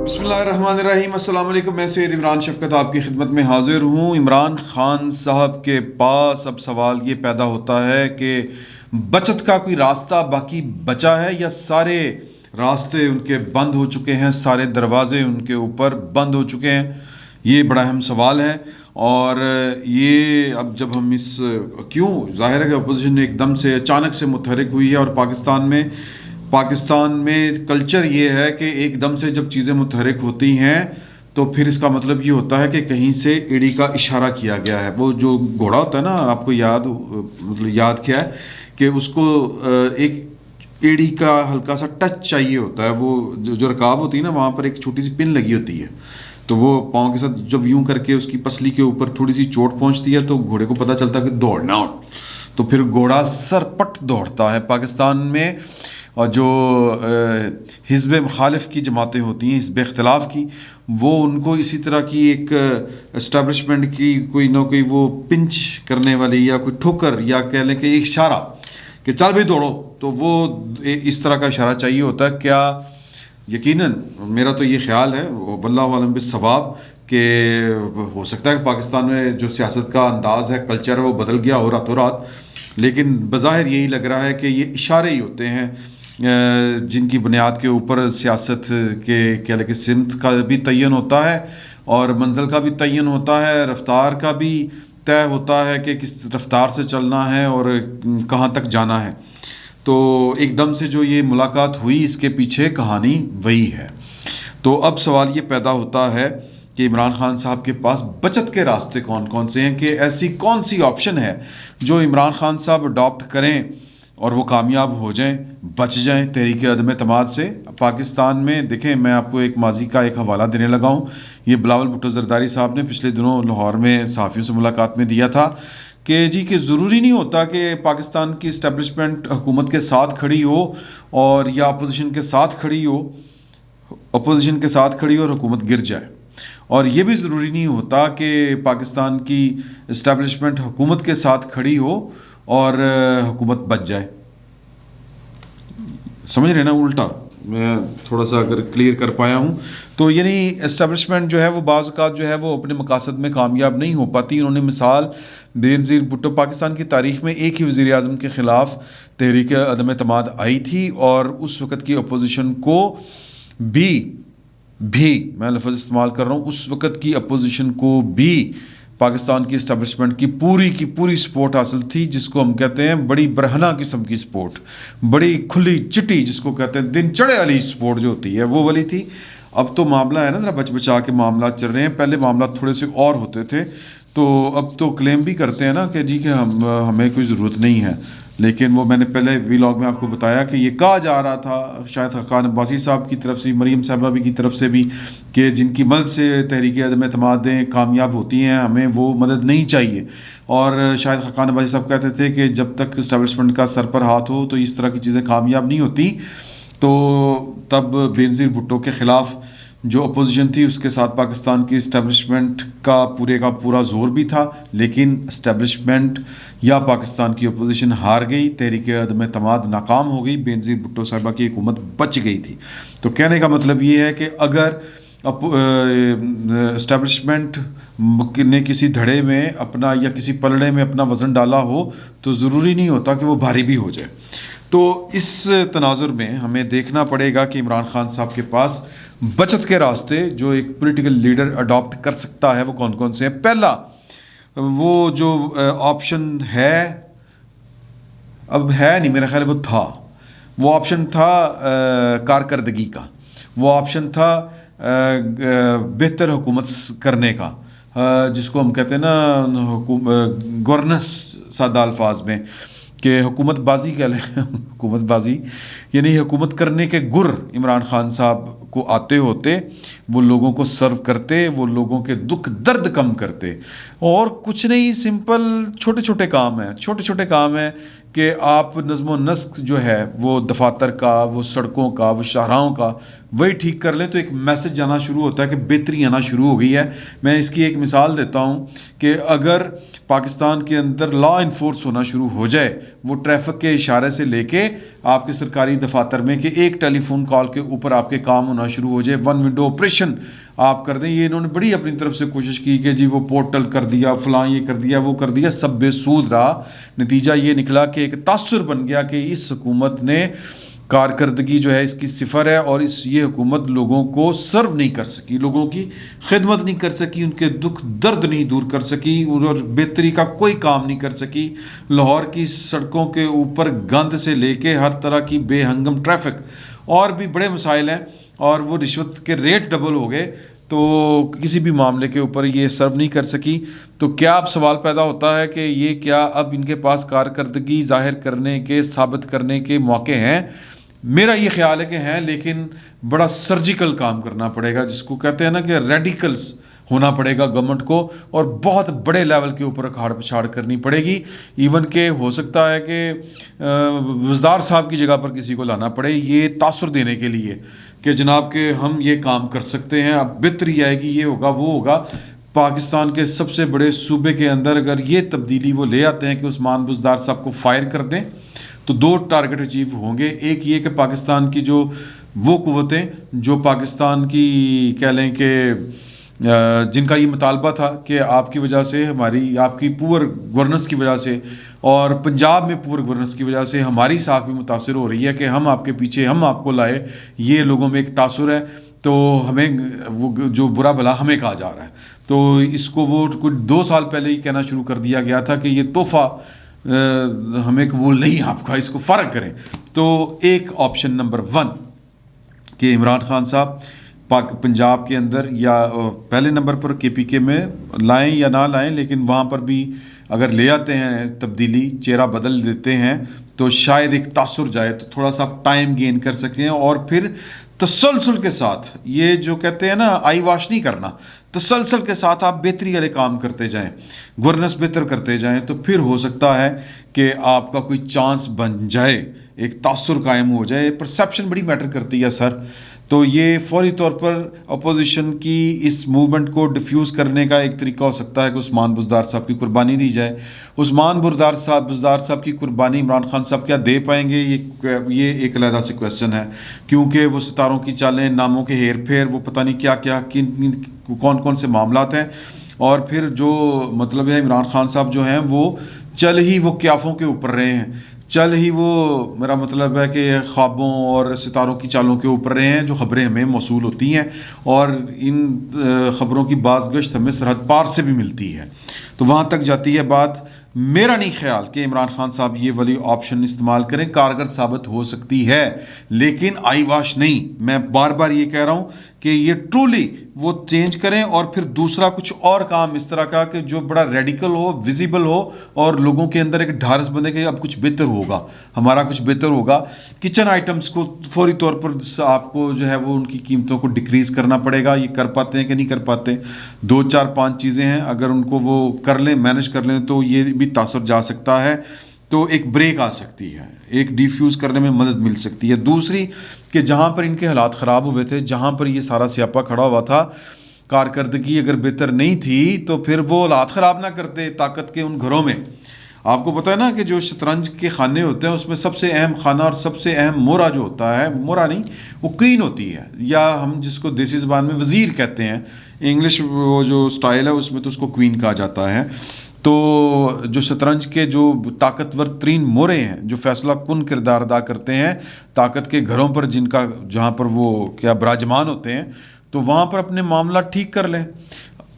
بسم اللہ الرحمن الرحیم، السلام علیکم۔ میں سید عمران شفقت آپ کی خدمت میں حاضر ہوں۔ عمران خان صاحب کے پاس اب سوال یہ پیدا ہوتا ہے کہ بچت کا کوئی راستہ باقی بچا ہے یا سارے راستے ان کے بند ہو چکے ہیں، سارے دروازے ان کے اوپر بند ہو چکے ہیں؟ یہ بڑا اہم سوال ہے۔ اور یہ اب جب ہم کیوں ظاہر ہے کہ اپوزیشن ایک دم سے اچانک سے متحرک ہوئی ہے، اور پاکستان میں کلچر یہ ہے کہ ایک دم سے جب چیزیں متحرک ہوتی ہیں تو پھر اس کا مطلب یہ ہوتا ہے کہ کہیں سے ایڑی کا اشارہ کیا گیا ہے۔ وہ جو گھوڑا ہوتا ہے نا، آپ کو یاد کیا ہے کہ اس کو ایک ایڑی کا ہلکا سا ٹچ چاہیے ہوتا ہے۔ وہ جو رکاب ہوتی ہے نا، وہاں پر ایک چھوٹی سی پن لگی ہوتی ہے، تو وہ پاؤں کے ساتھ جب یوں کر کے اس کی پسلی کے اوپر تھوڑی سی چوٹ پہنچتی ہے تو گھوڑے کو پتہ چلتا ہے کہ دوڑنا ہو، تو پھر گھوڑا سرپٹ دوڑتا ہے۔ پاکستان میں اور جو حزب مخالف کی جماعتیں ہوتی ہیں، حزب اختلاف کی، وہ ان کو اسی طرح کی ایک اسٹیبلشمنٹ کی کوئی نہ کوئی وہ پنچ کرنے والی یا کوئی ٹھوکر یا کہہ لیں کہ ایک اشارہ کہ چل بھی دوڑو، تو وہ اس طرح کا اشارہ چاہیے ہوتا ہے۔ کیا یقیناً میرا تو یہ خیال ہے، واللہ عالم بالصواب، کہ ہو سکتا ہے کہ پاکستان میں جو سیاست کا انداز ہے، کلچر ہے، وہ بدل گیا ہو راتوں رات، لیکن بظاہر یہی لگ رہا ہے کہ یہ اشارے ہی ہوتے ہیں جن کی بنیاد کے اوپر سیاست کے کیا کہ سمت کا بھی تعین ہوتا ہے، اور منزل کا بھی تعین ہوتا ہے، رفتار کا بھی طے ہوتا ہے کہ کس رفتار سے چلنا ہے اور کہاں تک جانا ہے۔ تو ایک دم سے جو یہ ملاقات ہوئی، اس کے پیچھے کہانی وہی ہے۔ تو اب سوال یہ پیدا ہوتا ہے کہ عمران خان صاحب کے پاس بچت کے راستے کون کون سے ہیں، کہ ایسی کون سی آپشن ہے جو عمران خان صاحب اڈاپٹ کریں اور وہ کامیاب ہو جائیں، بچ جائیں تحریک عدم اعتماد سے۔ پاکستان میں دیکھیں، میں آپ کو ایک ماضی کا ایک حوالہ دینے لگا ہوں۔ یہ بلاول بھٹو زرداری صاحب نے پچھلے دنوں لاہور میں صحافیوں سے ملاقات میں دیا تھا کہ جی کہ ضروری نہیں ہوتا کہ پاکستان کی اسٹیبلشمنٹ حکومت کے ساتھ کھڑی ہو اور یا اپوزیشن کے ساتھ کھڑی ہو اور حکومت گر جائے، اور یہ بھی ضروری نہیں ہوتا کہ پاکستان کی اسٹیبلشمنٹ حکومت کے ساتھ کھڑی ہو اور حکومت بچ جائے۔ سمجھ رہے نا؟ الٹا میں تھوڑا سا اگر کلیئر کر پایا ہوں تو یعنی اسٹیبلشمنٹ جو ہے وہ بعض اوقات جو ہے وہ اپنے مقاصد میں کامیاب نہیں ہو پاتی۔ انہوں نے مثال بینظیر بھٹو، پاکستان کی تاریخ میں ایک ہی وزیر اعظم کے خلاف تحریک عدم اعتماد آئی تھی، اور اس وقت کی اپوزیشن کو بھی میں لفظ استعمال کر رہا ہوں، اس وقت کی اپوزیشن کو بھی پاکستان کی اسٹیبلشمنٹ کی پوری سپورٹ حاصل تھی، جس کو ہم کہتے ہیں بڑی برہنہ قسم کی سپورٹ، بڑی کھلی چٹی، جس کو کہتے ہیں دن چڑھے والی سپورٹ جو ہوتی ہے، وہ والی تھی۔ اب تو معاملہ ہے نا ذرا بچا کے معاملات چل رہے ہیں، پہلے معاملات تھوڑے سے اور ہوتے تھے، تو اب تو کلیم بھی کرتے ہیں نا کہ جی کہ ہمیں کوئی ضرورت نہیں ہے، لیکن وہ میں نے پہلے ویلاگ میں آپ کو بتایا کہ یہ کہا جا رہا تھا شاید خاقان عباسی صاحب کی طرف سے، مریم صاحبہ بھی کی طرف سے بھی، کہ جن کی مدد سے تحریک عدم اعتمادیں کامیاب ہوتی ہیں، ہمیں وہ مدد نہیں چاہیے۔ اور شاید خاقان عباسی صاحب کہتے تھے کہ جب تک اسٹیبلشمنٹ کا سر پر ہاتھ ہو تو اس طرح کی چیزیں کامیاب نہیں ہوتی۔ تو تب بینظیر بھٹو کے خلاف جو اپوزیشن تھی، اس کے ساتھ پاکستان کی اسٹیبلشمنٹ کا پورا زور بھی تھا، لیکن اسٹیبلشمنٹ یا پاکستان کی اپوزیشن ہار گئی، تحریک عدم اعتماد ناکام ہو گئی، بینظیر بھٹو صاحبہ کی حکومت بچ گئی تھی۔ تو کہنے کا مطلب یہ ہے کہ اگر اسٹیبلشمنٹ نے کسی دھڑے میں اپنا یا کسی پلڑے میں اپنا وزن ڈالا ہو تو ضروری نہیں ہوتا کہ وہ بھاری بھی ہو جائے۔ تو اس تناظر میں ہمیں دیکھنا پڑے گا کہ عمران خان صاحب کے پاس بچت کے راستے جو ایک پولیٹیکل لیڈر اڈاپٹ کر سکتا ہے وہ کون کون سے ہیں۔ پہلا وہ جو آپشن ہے، اب ہے نہیں میرا خیال وہ تھا، وہ آپشن تھا کارکردگی کا، وہ آپشن تھا بہتر حکومت کرنے کا، جس کو ہم کہتے ہیں نا گورننس، سادہ الفاظ میں کہ حکومت بازی کہہ لیں حکومت بازی، یعنی حکومت کرنے کے گر عمران خان صاحب کو آتے ہوتے، وہ لوگوں کو سرو کرتے، وہ لوگوں کے دکھ درد کم کرتے، اور کچھ نہیں، سمپل چھوٹے چھوٹے کام ہیں کہ آپ نظم و نسق جو ہے وہ دفاتر کا، وہ سڑکوں کا، وہ شاہراہوں کا، وہی ٹھیک کر لیں تو ایک میسج آنا شروع ہوتا ہے کہ بہتری آنا شروع ہو گئی ہے۔ میں اس کی ایک مثال دیتا ہوں کہ اگر پاکستان کے اندر لا انفورس ہونا شروع ہو جائے، وہ ٹریفک کے اشارے سے لے کے آپ کے سرکاری دفاتر میں کہ ایک ٹیلی فون کال کے اوپر آپ کے کام ہونا شروع ہو جائے, ون ونڈو آپریشن آپ کر دیں. یہ انہوں نے بڑی اپنی طرف سے کوشش کی کہ جی وہ پورٹل کر دیا, فلاں یہ کر دیا, وہ کر دیا, سب بے سود رہا. نتیجہ یہ نکلا کہ ایک تاثر بن گیا کہ اس حکومت نے کارکردگی جو ہے اس کی صفر ہے, اور یہ حکومت لوگوں کو سرو نہیں کر سکی, لوگوں کی خدمت نہیں کر سکی, ان کے دکھ درد نہیں دور کر سکی, اور بہتری کا کوئی کام نہیں کر سکی. لاہور کی سڑکوں کے اوپر گند سے لے کے ہر طرح کی بے ہنگم ٹریفک اور بھی بڑے مسائل ہیں, اور وہ رشوت کے ریٹ ڈبل ہو گئے, تو کسی بھی معاملے کے اوپر یہ سرو نہیں کر سکی. تو کیا اب سوال پیدا ہوتا ہے کہ یہ کیا اب ان کے پاس کارکردگی ظاہر کرنے کے, ثابت کرنے کے موقع ہیں؟ میرا یہ خیال ہے کہ ہیں, لیکن بڑا سرجیکل کام کرنا پڑے گا, جس کو کہتے ہیں نا کہ ریڈیکلز ہونا پڑے گا گورنمنٹ کو, اور بہت بڑے لیول کے اوپر اکھاڑ پچھاڑ کرنی پڑے گی. ایون کہ ہو سکتا ہے کہ وزدار صاحب کی جگہ پر کسی کو لانا پڑے یہ تاثر دینے کے لیے کہ جناب کہ ہم یہ کام کر سکتے ہیں, اب بہتری آئے گی, یہ ہوگا وہ ہوگا. پاکستان کے سب سے بڑے صوبے کے اندر اگر یہ تبدیلی وہ لے آتے ہیں کہ عثمان بزدار صاحب کو فائر کر دیں, تو دو ٹارگٹ اچیو ہوں گے. ایک یہ کہ پاکستان کی جو وہ قوتیں جو پاکستان کی کہہ لیں کہ جن کا یہ مطالبہ تھا کہ آپ کی وجہ سے ہماری, آپ کی پور گورننس کی وجہ سے اور پنجاب میں پور گورننس کی وجہ سے ہماری ساکھ بھی متاثر ہو رہی ہے کہ ہم آپ کے پیچھے, ہم آپ کو لائے, یہ لوگوں میں ایک تاثر ہے, تو ہمیں وہ جو برا بھلا ہمیں کہا جا رہا ہے. تو اس کو وہ کچھ 2 سال پہلے ہی کہنا شروع کر دیا گیا تھا کہ یہ تحفہ ہمیں قبول نہیں آپ کا, اس کو فرق کریں. تو ایک آپشن نمبر 1 کہ عمران خان صاحب پنجاب کے اندر یا پہلے نمبر پر کے پی کے میں لائیں یا نہ لائیں, لیکن وہاں پر بھی اگر لے آتے ہیں تبدیلی, چہرہ بدل دیتے ہیں, تو شاید ایک تاثر جائے, تو تھوڑا سا ٹائم گین کر سکتے ہیں. اور پھر تسلسل کے ساتھ, یہ جو کہتے ہیں نا آئی واش نہیں کرنا, تسلسل کے ساتھ آپ بہتری والے کام کرتے جائیں, گورننس بہتر کرتے جائیں, تو پھر ہو سکتا ہے کہ آپ کا کوئی چانس بن جائے, ایک تاثر قائم ہو جائے. پرسیپشن بڑی میٹر کرتی ہے سر. تو یہ فوری طور پر اپوزیشن کی اس موومنٹ کو ڈیفیوز کرنے کا ایک طریقہ ہو سکتا ہے کہ عثمان بزدار صاحب کی قربانی دی جائے. عثمان بزدار صاحب کی قربانی عمران خان صاحب کیا دے پائیں گے, یہ ایک علیحدہ سے کویسچن ہے, کیونکہ وہ ستاروں کی چالیں, ناموں کے ہیر پھیر, وہ پتہ نہیں کیا کیا کون کون سے معاملات ہیں. اور پھر جو مطلب ہے عمران خان صاحب جو ہیں وہ چل ہی وہ قیافوں کے اوپر رہے ہیں, چل ہی وہ میرا مطلب ہے کہ خوابوں اور ستاروں کی چالوں کے اوپر رہے ہیں جو خبریں ہمیں موصول ہوتی ہیں, اور ان خبروں کی بعض گشت ہمیں سرحد پار سے بھی ملتی ہے, تو وہاں تک جاتی ہے بات. میرا نہیں خیال کہ عمران خان صاحب یہ والی آپشن استعمال کریں, کارگر ثابت ہو سکتی ہے لیکن آئی واش نہیں. میں بار بار یہ کہہ رہا ہوں کہ یہ ٹرولی وہ چینج کریں, اور پھر دوسرا کچھ اور کام اس طرح کا کہ جو بڑا ریڈیکل ہو, ویزیبل ہو, اور لوگوں کے اندر ایک ڈھارس بنے کہ اب کچھ بہتر ہوگا, ہمارا کچھ بہتر ہوگا. کچن آئٹمس کو فوری طور پر آپ کو جو ہے وہ ان کی قیمتوں کو ڈکریز کرنا پڑے گا. یہ کر پاتے ہیں کہ نہیں کر پاتے, 2 4 5 چیزیں ہیں, اگر ان کو وہ کر لیں, مینج کر لیں, تو یہ بھی تاثر جا سکتا ہے, تو ایک بریک آ سکتی ہے, ایک ڈیفیوز کرنے میں مدد مل سکتی ہے. دوسری کہ جہاں پر ان کے حالات خراب ہوئے تھے, جہاں پر یہ سارا سیاپا کھڑا ہوا تھا, کارکردگی اگر بہتر نہیں تھی تو پھر وہ حالات خراب نہ کرتے طاقت کے ان گھروں میں. آپ کو پتہ ہے نا کہ جو شطرنج کے خانے ہوتے ہیں اس میں سب سے اہم خانہ اور سب سے اہم مورا جو ہوتا ہے, مورا نہیں وہ کوئین ہوتی ہے, یا ہم جس کو دیسی زبان میں وزیر کہتے ہیں, انگلش وہ جو سٹائل ہے اس میں تو اس کو کوئین کہا جاتا ہے. تو جو شطرنج کے جو طاقتور ترین مورے ہیں, جو فیصلہ کن کردار ادا کرتے ہیں طاقت کے گھروں پر, جن کا جہاں پر وہ کیا براجمان ہوتے ہیں, تو وہاں پر اپنے معاملہ ٹھیک کر لیں.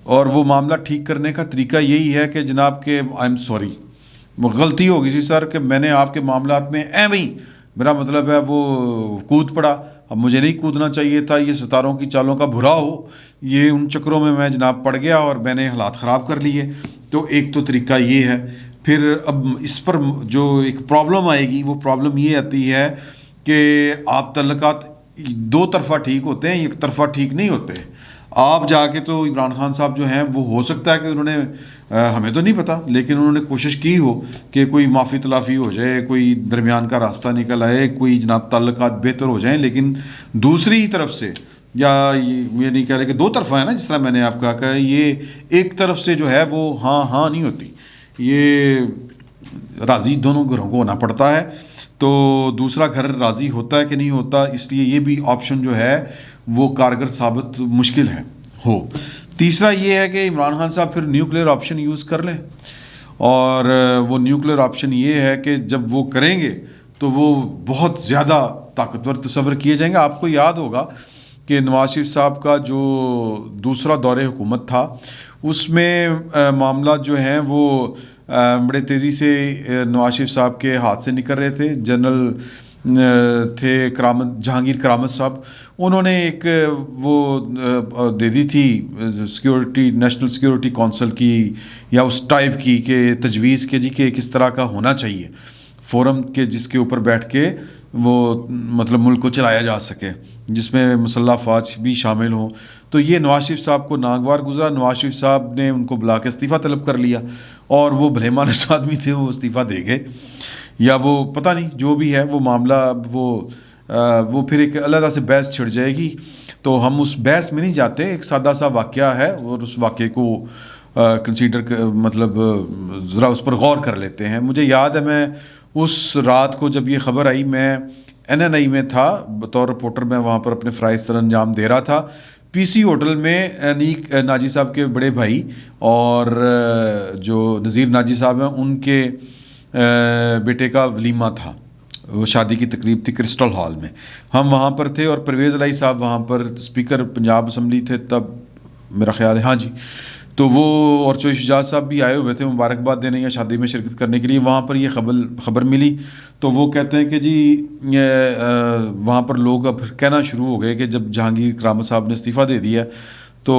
اور وہ معاملہ ٹھیک کرنے کا طریقہ یہی ہے کہ جناب کہ آئی ایم سوری, غلطی ہو گئی سی سر کہ میں نے آپ کے معاملات میں ایویں, میرا مطلب ہے وہ کود پڑا, اب مجھے نہیں کودنا چاہیے تھا, یہ ستاروں کی چالوں کا برا ہو, یہ ان چکروں میں جناب پڑ گیا اور میں نے حالات خراب کر لیے. تو ایک تو طریقہ یہ ہے. پھر اب اس پر جو ایک پرابلم آئے گی, وہ پرابلم یہ آتی ہے کہ آپ تعلقات 2 طرفہ ٹھیک ہوتے ہیں, ایک طرفہ ٹھیک نہیں ہوتے. آپ جا کے تو عمران خان صاحب جو ہیں وہ ہو سکتا ہے کہ انہوں نے, ہمیں تو نہیں پتا, لیکن انہوں نے کوشش کی ہو کہ کوئی معافی تلافی ہو جائے, کوئی درمیان کا راستہ نکل آئے, کوئی جناب تعلقات بہتر ہو جائیں. لیکن دوسری طرف سے, یا یہ نہیں کہہ رہے کہ 2 طرفہ ہے نا, جس طرح میں نے آپ کہا کہ یہ ایک طرف سے جو ہے وہ ہاں نہیں ہوتی, یہ راضی دونوں گھروں کو ہونا پڑتا ہے. تو دوسرا گھر راضی ہوتا ہے کہ نہیں ہوتا، اس لیے یہ بھی آپشن جو ہے وہ کارگر ثابت مشکل ہے ہو۔ تیسرا یہ ہے کہ عمران خان صاحب پھر نیوکلیر آپشن یوز کر لیں، اور وہ نیوکلیر آپشن یہ ہے کہ جب وہ کریں گے تو وہ بہت زیادہ طاقتور تصور کیے جائیں گے۔ آپ کو یاد ہوگا کہ نواز شریف صاحب کا جو دوسرا دور حکومت تھا اس میں معاملات جو ہیں وہ بڑے تیزی سے نواز شریف صاحب کے ہاتھ سے نکل رہے تھے۔ جنرل تھے جہانگیر کرامت صاحب، انہوں نے ایک وہ دے دی تھی سیکیورٹی، نیشنل سیکیورٹی کونسل کی یا اس ٹائپ کی کہ تجویز کہ جی کہ کس طرح کا ہونا چاہیے فورم کے جس کے اوپر بیٹھ کے وہ مطلب ملک کو چلایا جا سکے، جس میں مسلح افواج بھی شامل ہوں۔ تو یہ نواز شریف صاحب کو ناگوار گزرا، نواز شریف صاحب نے ان کو بلا کے استعفیٰ طلب کر لیا، اور وہ بھلے مانس آدمی تھے، وہ استعفیٰ دے گئے، یا وہ پتہ نہیں جو بھی ہے وہ معاملہ، وہ پھر ایک علیحدہ سے بحث چھڑ جائے گی، تو ہم اس بحث میں نہیں جاتے۔ ایک سادہ سا واقعہ ہے اور اس واقعے کو کنسیڈر مطلب ذرا اس پر غور کر لیتے ہیں۔ مجھے یاد ہے میں اس رات کو جب یہ خبر آئی، میں NNI میں تھا بطور رپورٹر، میں وہاں پر اپنے فرائض سر انجام دے رہا تھا۔ PC ہوٹل میں ناجی صاحب کے بڑے بھائی اور جو نذیر ناجی صاحب ہیں ان کے بیٹے کا ولیمہ تھا، وہ شادی کی تقریب تھی کرسٹل ہال میں، ہم وہاں پر تھے، اور پرویز الہی صاحب وہاں پر اسپیکر پنجاب اسمبلی تھے تب میرا خیال ہے، ہاں جی، تو وہ اور چوہی شجاعت صاحب بھی آئے ہوئے تھے مبارکباد دینے یا شادی میں شرکت کرنے کے لیے۔ وہاں پر یہ خبر ملی تو وہ کہتے ہیں کہ جی وہاں پر لوگ اب کہنا شروع ہو گئے کہ جب جہانگیر کرامت صاحب نے استعفیٰ دے دیا تو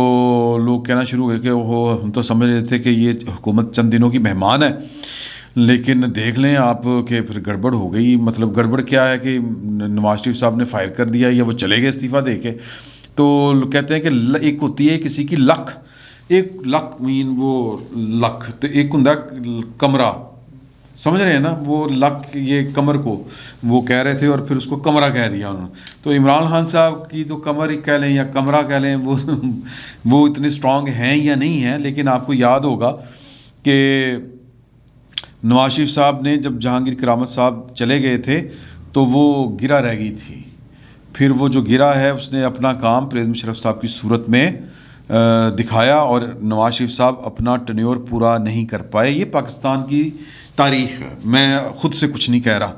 لوگ کہنا شروع ہو گئے کہ وہ ہم تو سمجھ رہے تھے کہ یہ حکومت چند دنوں کی مہمان ہے، لیکن دیکھ لیں آپ کہ پھر گڑبڑ ہو گئی۔ مطلب گڑبڑ کیا ہے کہ نواز شریف صاحب نے فائر کر دیا یا وہ چلے گئے استعفیٰ دے کے۔ تو کہتے ہیں کہ ایک ہوتی ہے کسی کی لک، ایک لک مین وہ لک، تو ایک ہوں کمرہ، سمجھ رہے ہیں نا، وہ لک یہ کمر کو وہ کہہ رہے تھے اور پھر اس کو کمرہ کہہ دیا انہوں نے۔ تو عمران خان صاحب کی تو کمر ہی کہہ لیں یا کمرہ کہہ لیں، وہ اتنے سٹرونگ ہیں یا نہیں ہیں، لیکن آپ کو یاد ہوگا کہ نواز شریف صاحب نے جب جہانگیر کرامت صاحب چلے گئے تھے تو وہ گرا رہ گئی تھی، پھر وہ جو گرا ہے اس نے اپنا کام پرویز مشرف صاحب کی صورت میں دکھایا، اور نواز شریف صاحب اپنا ٹینیور پورا نہیں کر پائے۔ یہ پاکستان کی تاریخ ہے، میں خود سے کچھ نہیں کہہ رہا۔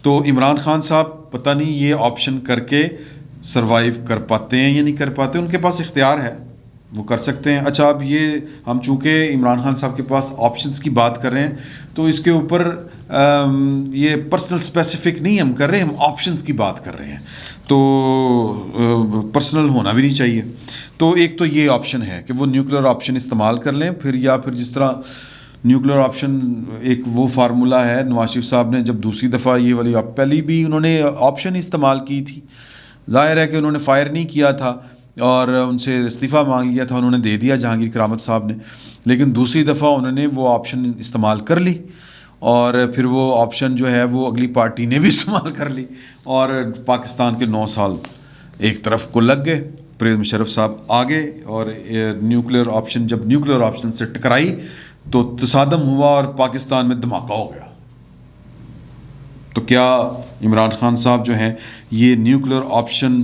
تو عمران خان صاحب پتہ نہیں یہ آپشن کر کے سروائیو کر پاتے ہیں یا نہیں کر پاتے، ان کے پاس اختیار ہے، وہ کر سکتے ہیں۔ اچھا، اب یہ ہم چونکہ عمران خان صاحب کے پاس آپشنز کی بات کر رہے ہیں تو اس کے اوپر یہ پرسنل اسپیسیفک نہیں ہم کر رہے، ہم آپشنز کی بات کر رہے ہیں، تو پرسنل ہونا بھی نہیں چاہیے۔ تو ایک تو یہ آپشن ہے کہ وہ نیوکلیر آپشن استعمال کر لیں، پھر یا پھر جس طرح نیوکلیر آپشن ایک وہ فارمولہ ہے، نواز شریف صاحب نے جب دوسری دفعہ یہ والی پہلی بھی انہوں نے آپشن استعمال کی تھی، ظاہر ہے کہ انہوں نے فائر نہیں کیا تھا اور ان سے استعفیٰ مانگ لیا تھا، انہوں نے دے دیا جہانگیر کرامت صاحب نے، لیکن دوسری دفعہ انہوں نے وہ آپشن استعمال کر لی، اور پھر وہ آپشن جو ہے وہ اگلی پارٹی نے بھی استعمال کر لی، اور پاکستان کے 9 سال ایک طرف کو لگ گئے، پرویز مشرف صاحب آگے، اور نیوکلیر آپشن جب نیوکلیر آپشن سے ٹکرائی تو تصادم ہوا اور پاکستان میں دھماکہ ہو گیا۔ تو کیا عمران خان صاحب جو ہیں یہ نیوکلیر آپشن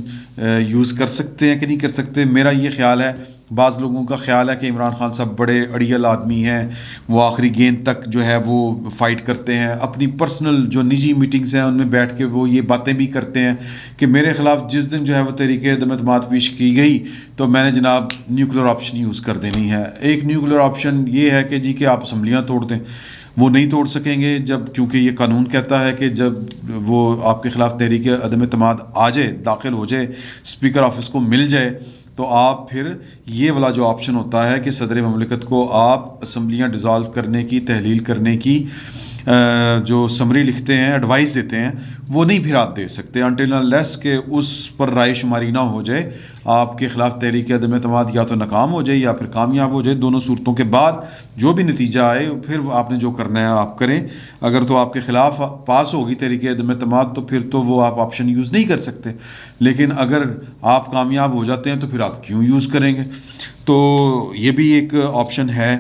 یوز کر سکتے ہیں کہ نہیں کر سکتے؟ میرا یہ خیال ہے، بعض لوگوں کا خیال ہے کہ عمران خان صاحب بڑے اڑیل آدمی ہیں، وہ آخری گیند تک جو ہے وہ فائٹ کرتے ہیں، اپنی پرسنل جو نجی میٹنگز ہیں ان میں بیٹھ کے وہ یہ باتیں بھی کرتے ہیں کہ میرے خلاف جس دن جو ہے وہ تحریک عدم اعتماد پیش کی گئی تو میں نے جناب نیوکلیر آپشن یوز کر دینی ہے۔ ایک نیوکلیر آپشن یہ ہے کہ جی کہ آپ اسمبلیاں توڑ دیں، وہ نہیں توڑ سکیں گے جب، کیونکہ یہ قانون کہتا ہے کہ جب وہ آپ کے خلاف تحریک عدم اعتماد آ جائے، داخل ہو جائے، اسپیکر آفس کو مل جائے، تو آپ پھر یہ والا جو آپشن ہوتا ہے کہ صدر مملکت کو آپ اسمبلیاں ڈیزالو کرنے کی، تحلیل کرنے کی جو سمری لکھتے ہیں، ایڈوائز دیتے ہیں، وہ نہیں پھر آپ دے سکتے انٹل انلیس کہ اس پر رائے شماری نہ ہو جائے، آپ کے خلاف تحریک عدم اعتماد یا تو ناکام ہو جائے یا پھر کامیاب ہو جائے، دونوں صورتوں کے بعد جو بھی نتیجہ آئے پھر آپ نے جو کرنا ہے آپ کریں۔ اگر تو آپ کے خلاف پاس ہوگی تحریک عدم اعتماد تو پھر تو وہ آپ آپشن یوز نہیں کر سکتے، لیکن اگر آپ کامیاب ہو جاتے ہیں تو پھر آپ کیوں یوز کریں گے؟ تو یہ بھی ایک آپشن ہے،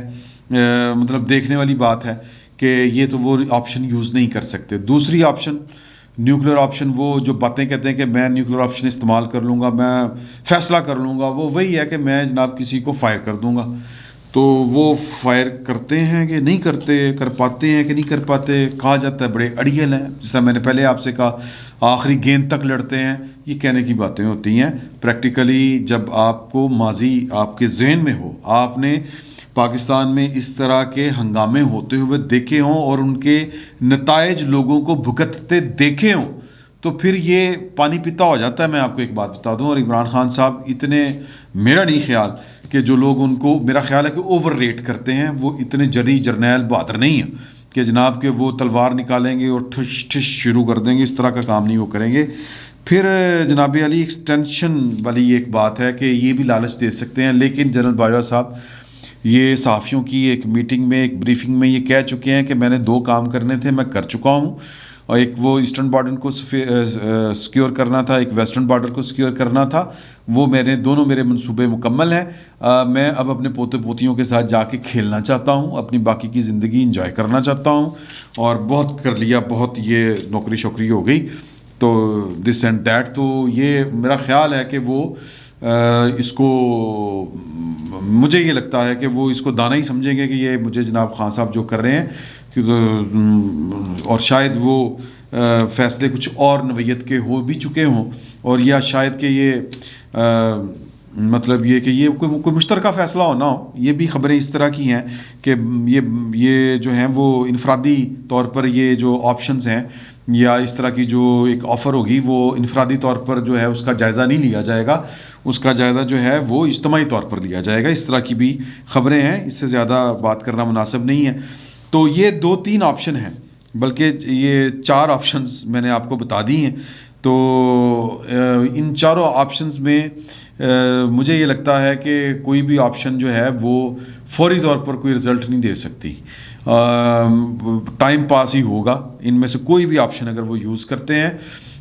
مطلب دیکھنے والی بات ہے کہ یہ تو وہ آپشن یوز نہیں کر سکتے۔ دوسری آپشن نیوکلیر آپشن وہ جو باتیں کہتے ہیں کہ میں نیوکلیر آپشن استعمال کر لوں گا، میں فیصلہ کر لوں گا، وہ وہی ہے کہ میں جناب کسی کو فائر کر دوں گا. تو وہ فائر کرتے ہیں کہ نہیں کرتے، کر پاتے ہیں کہ نہیں کر پاتے. کہا جاتا ہے بڑے اڑیل ہیں، جس طرح میں نے پہلے آپ سے کہا آخری گیند تک لڑتے ہیں. یہ کہنے کی باتیں ہوتی ہیں. پریکٹیکلی جب آپ کو ماضی آپ کے ذہن میں ہو، آپ نے پاکستان میں اس طرح کے ہنگامے ہوتے ہوئے دیکھے ہوں اور ان کے نتائج لوگوں کو بھگتتے دیکھے ہوں، تو پھر یہ پانی پیتا ہو جاتا ہے. میں آپ کو ایک بات بتا دوں، اور عمران خان صاحب اتنے، میرا نہیں خیال کہ جو لوگ ان کو، میرا خیال ہے کہ اوور ریٹ کرتے ہیں، وہ اتنے جری جرنیل بہادر نہیں ہیں کہ جناب کہ وہ تلوار نکالیں گے اور ٹھش ٹھش شروع کر دیں گے. اس طرح کا کام نہیں وہ کریں گے. پھر جناب علی ایکسٹینشن والی ایک بات ہے کہ یہ بھی لالچ دے سکتے ہیں، لیکن جنرل باجوہ صاحب یہ صحافیوں کی ایک میٹنگ میں، ایک بریفنگ میں یہ کہہ چکے ہیں کہ میں نے 2 کام کرنے تھے، میں کر چکا ہوں. اور ایک وہ ایسٹرن بارڈر کو سیکیور کرنا تھا، ایک ویسٹرن بارڈر کو سیکیور کرنا تھا. وہ دونوں میرے منصوبے مکمل ہیں. میں اب اپنے پوتے پوتیوں کے ساتھ جا کے کھیلنا چاہتا ہوں، اپنی باقی کی زندگی انجوائے کرنا چاہتا ہوں، اور بہت کر لیا، بہت یہ نوکری شوکری ہو گئی. تو دس اینڈ دیٹ. تو یہ میرا خیال ہے کہ وہ اس کو، مجھے یہ لگتا ہے کہ وہ اس کو دانا ہی سمجھیں گے کہ یہ مجھے جناب خان صاحب جو کر رہے ہیں، اور شاید وہ فیصلے کچھ اور نوعیت کے ہو بھی چکے ہوں، اور یا شاید کہ یہ مطلب یہ کہ یہ کوئی مشترکہ فیصلہ ہونا ہو. یہ بھی خبریں اس طرح کی ہیں کہ یہ جو ہیں وہ انفرادی طور پر یہ جو آپشنز ہیں یا اس طرح کی جو ایک آفر ہوگی، وہ انفرادی طور پر جو ہے اس کا جائزہ نہیں لیا جائے گا، اس کا جائزہ جو ہے وہ اجتماعی طور پر لیا جائے گا. اس طرح کی بھی خبریں ہیں. اس سے زیادہ بات کرنا مناسب نہیں ہے. تو یہ 2-3 آپشن ہیں، بلکہ یہ 4 آپشنز میں نے آپ کو بتا دی ہیں. تو ان چاروں آپشنز میں مجھے یہ لگتا ہے کہ کوئی بھی آپشن جو ہے وہ فوری طور پر کوئی رزلٹ نہیں دے سکتی. ٹائم پاس ہی ہوگا. ان میں سے کوئی بھی آپشن اگر وہ یوز کرتے ہیں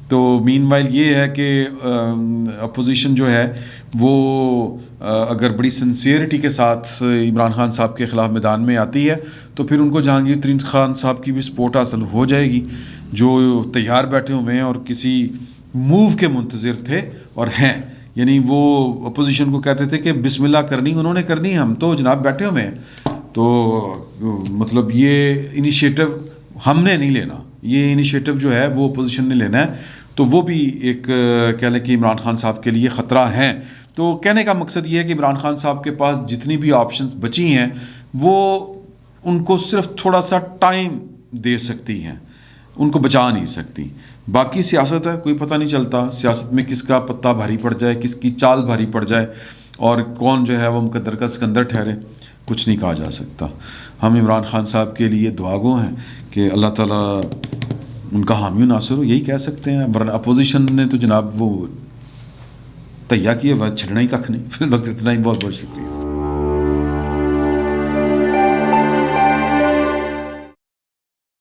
تو مین وائل یہ ہے کہ اپوزیشن جو ہے وہ اگر بڑی سنسیئرٹی کے ساتھ عمران خان صاحب کے خلاف میدان میں آتی ہے تو پھر ان کو جہانگیر ترین خان صاحب کی بھی سپورٹ حاصل ہو جائے گی، جو تیار بیٹھے ہوئے ہیں اور کسی موو کے منتظر تھے اور ہیں. یعنی وہ اپوزیشن کو کہتے تھے کہ بسم اللہ کرنی انہوں نے کرنی، ہم تو جناب بیٹھے ہوئے ہیں. تو مطلب یہ انیشیٹو ہم نے نہیں لینا، یہ انیشیٹو جو ہے وہ اپوزیشن نے لینا ہے. تو وہ بھی ایک کہہ لیں کہ عمران خان صاحب کے لیے خطرہ ہیں. تو کہنے کا مقصد یہ ہے کہ عمران خان صاحب کے پاس جتنی بھی آپشنز بچی ہیں وہ ان کو صرف تھوڑا سا ٹائم دے سکتی ہیں، ان کو بچا نہیں سکتی. باقی سیاست ہے، کوئی پتہ نہیں چلتا سیاست میں کس کا پتہ بھاری پڑ جائے، کس کی چال بھاری پڑ جائے، اور کون جو ہے وہ مقدر کا سکندر ٹھہرے، کچھ نہیں کہا جا سکتا. ہم عمران خان صاحب کے لیے دعا گو ہیں کہ اللہ تعالیٰ ان کا حامی و ناصر ہو، یہی کہہ سکتے ہیں. ورنہ اپوزیشن نے تو جناب وہ تہیا کیے، چھڑنا ہی کھ نہیں. فی الوقت اتنا ہی. بہت بہت شکریہ.